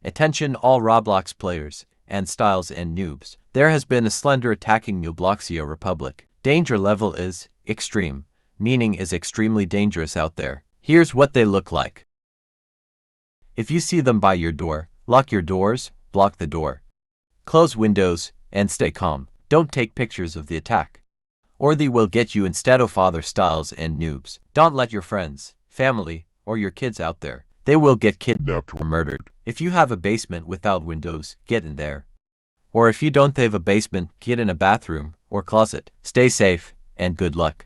Attention all Roblox players, and styles and noobs. There has been a slender attacking Nubloxia Republic. Danger level is extreme, meaning is extremely dangerous out there. Here's what they look like. If you see them by your door, lock your doors, block the door, close windows, and stay calm. Don't take pictures of the attack, or they will get you instead of other styles and noobs. Don't let your friends, family, or your kids out there. They will get kidnapped or murdered. If you have a basement without windows, get in there. Or if you don't have a basement, get in a bathroom or closet. Stay safe, and good luck.